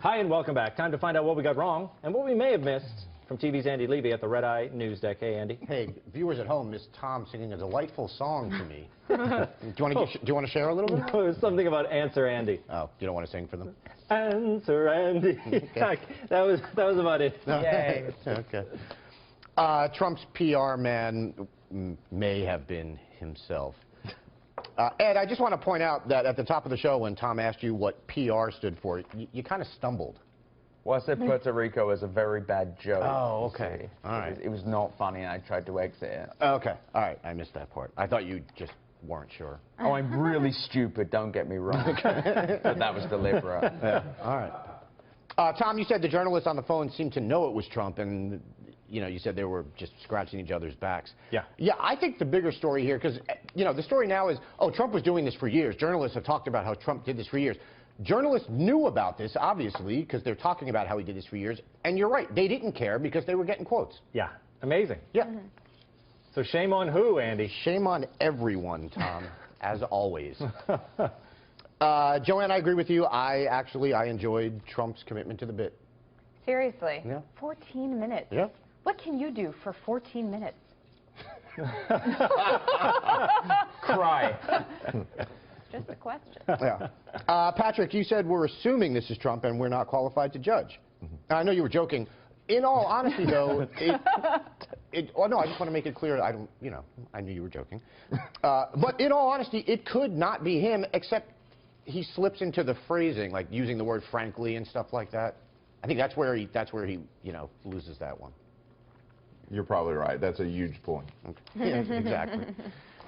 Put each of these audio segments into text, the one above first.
Hi and welcome back. Time to find out what we got wrong and what we may have missed from TV's Andy Levy at the Red Eye News Deck. Hey, Andy. Hey, viewers at home, Miss Tom singing a delightful song to me. Do you want to share a little bit? No, it was something about Answer Andy. Oh, you don't want to sing for them? Answer Andy. Okay. that was about it. Yay. Okay. Trump's PR man may have been himself. Ed, I just want to point out that at the top of the show, when Tom asked you what PR stood for, you kind of stumbled. Well, I said Puerto Rico is a very bad joke. Oh, okay. All right. It was not funny, and I tried to exit it. Okay. All right. I missed that part. I thought you just weren't sure. Oh, I'm really stupid, don't get me wrong. But that was deliberate. Yeah. All right. Tom, you said the journalists on the phone seemed to know it was Trump, and you said they were just scratching each other's backs. Yeah. Yeah, I think the bigger story here, because, the story now is, oh, Trump was doing this for years. Journalists have talked about how Trump did this for years. Journalists knew about this, obviously, because they're talking about how he did this for years. And you're right, they didn't care because they were getting quotes. Yeah, amazing. Yeah. So shame on who, Andy? Shame on everyone, Tom, as always. Joanne, I agree with you. I enjoyed Trump's commitment to the bit. Seriously? Yeah. 14 minutes. Yeah. What can you do for 14 minutes? Cry. Just a question. Yeah. Patrick, you said we're assuming this is Trump and we're not qualified to judge. I know you were joking. In all honesty, though, no, I just want to make it clear. I knew you were joking. But in all honesty, it could not be him, except he slips into the phrasing, like using the word frankly and stuff like that. I think that's where he loses that one. You're probably right. That's a huge point. Okay. Yes, exactly.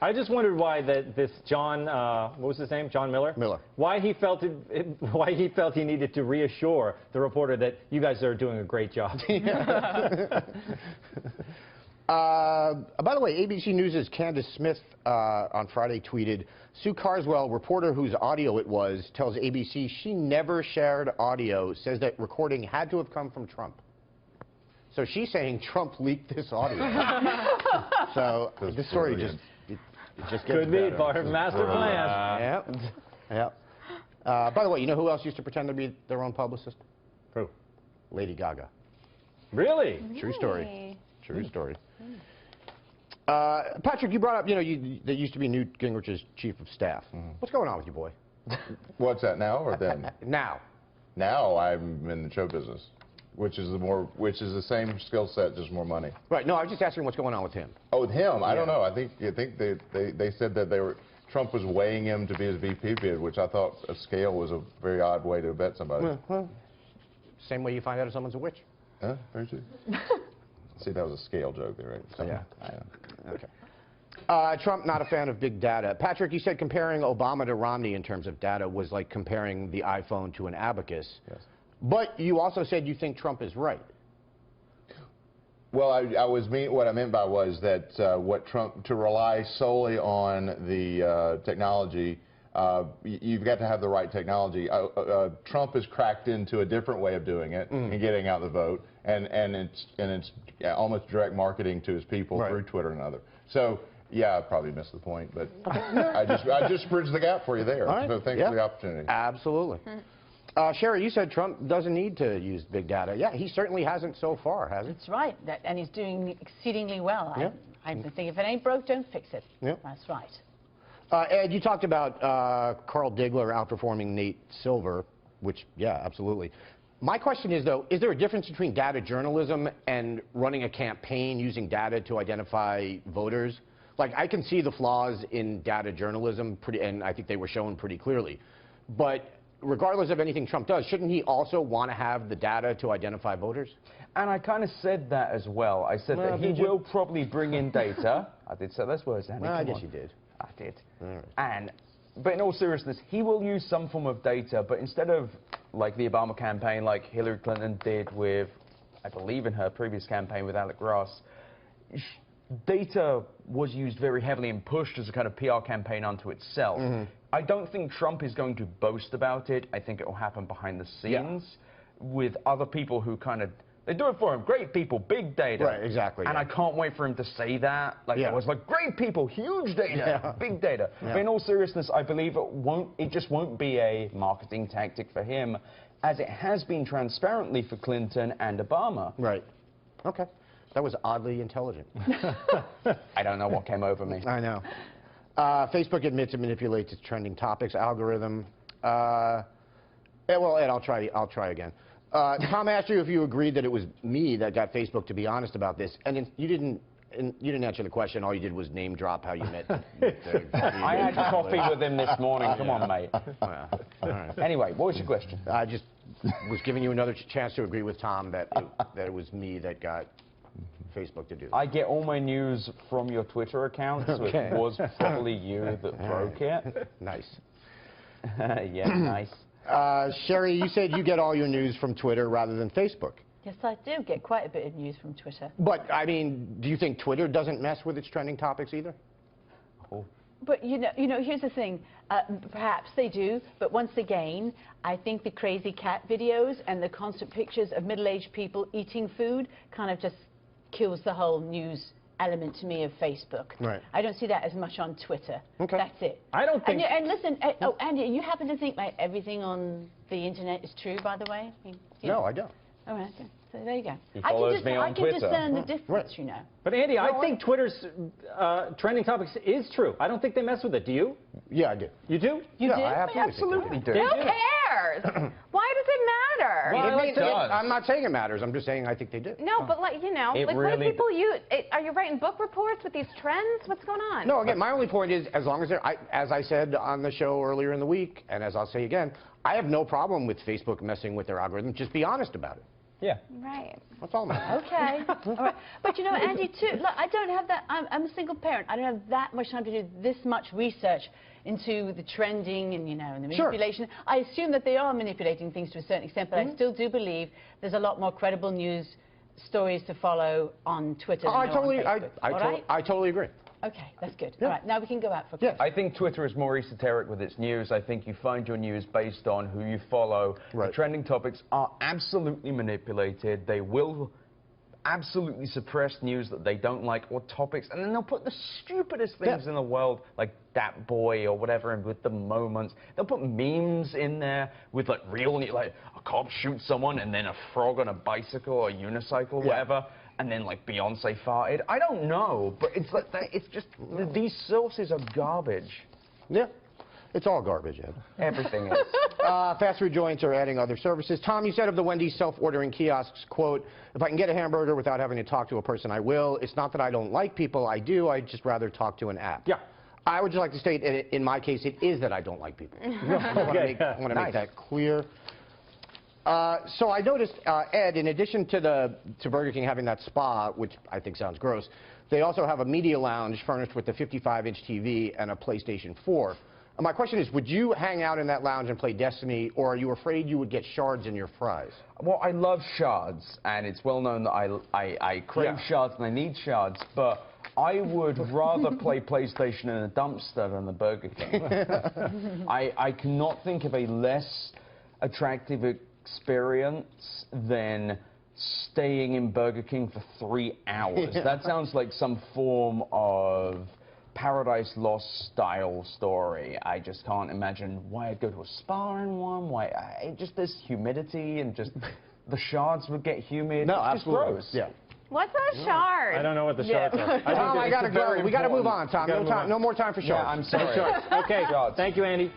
I just wondered why this John, what was his name? John Miller? Miller. Why he felt he needed to reassure the reporter that you guys are doing a great job. By the way, ABC News' Candace Smith on Friday tweeted, Sue Carswell, reporter whose audio it was, tells ABC she never shared audio, says that recording had to have come from Trump. So she's saying Trump leaked this audio. So this story just gets Could better. be part of master plan. Yeah. By the way, you know who else used to pretend to be their own publicist? Who? Lady Gaga. Really? True story. True story. Patrick, you brought up, there used to be Newt Gingrich's chief of staff. What's going on with you, boy? What's that, now or then? Now. Now I'm in the show business, which is the same skill set, just more money. Right. No, I was just asking what's going on with him. Oh, with him? I don't know. I think they said that Trump was weighing him to be his VP bid, which I thought a scale was a very odd way to vet somebody. Well, same way you find out if someone's a witch. Huh? Very true. See, that was a scale joke there, right? So, yeah. Okay. Trump, not a fan of big data. Patrick, you said comparing Obama to Romney in terms of data was like comparing the iPhone to an abacus. Yes. But you also said you think Trump is right. Well, what I meant by was that to rely solely on the technology, you've got to have the right technology. Trump has cracked into a different way of doing it and getting out the vote, and it's almost direct marketing to his people through Twitter and other. So yeah, I probably missed the point, but I just bridged the gap for you there. Right. So thanks for the opportunity. Absolutely. Sherry, you said Trump doesn't need to use big data. Yeah, he certainly hasn't so far, has he? That's right, and he's doing exceedingly well. Yeah. I think if it ain't broke, don't fix it. Yeah. That's right. Ed, you talked about Carl Diggler outperforming Nate Silver, which, yeah, absolutely. My question is, though, is there a difference between data journalism and running a campaign using data to identify voters? Like, I can see the flaws in data journalism, and I think they were shown pretty clearly. But regardless of anything Trump does, shouldn't he also want to have the data to identify voters? And I kind of said that as well. I said that he will probably bring in data. I did say those words, Andy. Well, I guess you did. I did. All right. But in all seriousness, he will use some form of data, but instead of like the Obama campaign, like Hillary Clinton did with, I believe in her previous campaign with Alec Ross, data was used very heavily and pushed as a kind of PR campaign unto itself. I don't think Trump is going to boast about it. I think it will happen behind the scenes with other people who kind of They do it for him. Great people, big data. Right, exactly, And yeah. I can't wait for him to say that. Like, Yeah. I was like, great people, huge data, Yeah. big data. Yeah. But in all seriousness, I believe it just won't be a marketing tactic for him, as it has been transparently for Clinton and Obama. Right. Okay. That was oddly intelligent. I don't know what came over me. I know. Facebook admits it manipulates its trending topics algorithm. Well, Ed, I'll try again. Tom asked you if you agreed that it was me that got Facebook to be honest about this, and you didn't answer the question. All you did was name drop how you met. I had coffee with him this morning. Come on, mate. All right. Anyway, what was your question? I just was giving you another chance to agree with Tom that it was me that got Facebook to do that. I get all my news from your Twitter account, so Okay. it was probably you that broke it. Nice. Yeah, nice. Sherry, you said you get all your news from Twitter rather than Facebook. Yes, I do get quite a bit of news from Twitter. But, I mean, do you think Twitter doesn't mess with its trending topics either? But you know, here's the thing. Perhaps they do, but once again, I think the crazy cat videos and the constant pictures of middle-aged people eating food kind of just kills the whole news element to me of Facebook. Right. I don't see that as much on Twitter. Okay. That's it. I don't think... And listen, oh, Andy, you happen to think like everything on the internet is true, by the way? I mean, you know. No, I don't. All right, okay. So there you go. He follows me on I can Twitter. discern the difference, Right. you know. But Andy, I think Twitter's trending topics is true. I don't think they mess with it. Do you? Yeah, I do. You do? You yeah, do? I absolutely, Absolutely do. Who cares? Why does it matter? Well, it does. I'm not saying it matters. I'm just saying I think they do. No, but like, you know, It like what really do people use? Are you writing book reports with these trends? What's going on? No, again, my only point is, as long as they're, as I said on the show earlier in the week, and as I'll say again, I have no problem with Facebook messing with their algorithm. Just be honest about it. Yeah. Right. That's all I'm asking. Okay. All right. But you know, Andy, too, look, I don't have that. I'm a single parent. I don't have that much time to do this much research into the trending and, you know, and the Sure. manipulation. I assume that they are manipulating things to a certain extent, but I still do believe there's a lot more credible news stories to follow on Twitter than I there are on totally, Facebook. All right? I totally agree. Okay, that's good. Yeah. All right, now we can go out for Yeah. coffee. I think Twitter is more esoteric with its news. I think you find your news based on who you follow. Right. The trending topics are absolutely manipulated. They will absolutely suppress news that they don't like or topics, and then they'll put the stupidest things in the world, like that boy or whatever, and with the moments. They'll put memes in there with like real, like a cop shoots someone and then a frog on a bicycle or unicycle, whatever. And then, like, Beyonce farted. I don't know, but it's like it's just these sources are garbage. Yeah. It's all garbage, Ed. Everything is. Fast food joints are adding other services. Tom, you said of the Wendy's self-ordering kiosks, quote, if I can get a hamburger without having to talk to a person, I will. It's not that I don't like people. I do. I'd just rather talk to an app. Yeah. I would just like to state, in my case, it is that I don't like people. I want to make that clear. So I noticed, Ed, in addition to Burger King having that spa, which I think sounds gross, they also have a media lounge furnished with a 55-inch TV and a PlayStation 4. My question is, would you hang out in that lounge and play Destiny, or are you afraid you would get shards in your fries? Well, I love shards, and it's well known that I crave shards and I need shards, but I would rather play PlayStation in a dumpster than the Burger King. I cannot think of a less attractive experience than staying in Burger King for 3 hours. That sounds like some form of Paradise Lost style story. I just can't imagine why I'd go to a spa in one, why just this humidity and just the shards would get humid. No, It's just absolutely. gross. Yeah. What's a shard? I don't know what the shards are. Tom, I gotta go. We gotta move on, Tom. Gotta move on. No more time for shards. Yeah, I'm sorry. Okay, thank you, Andy.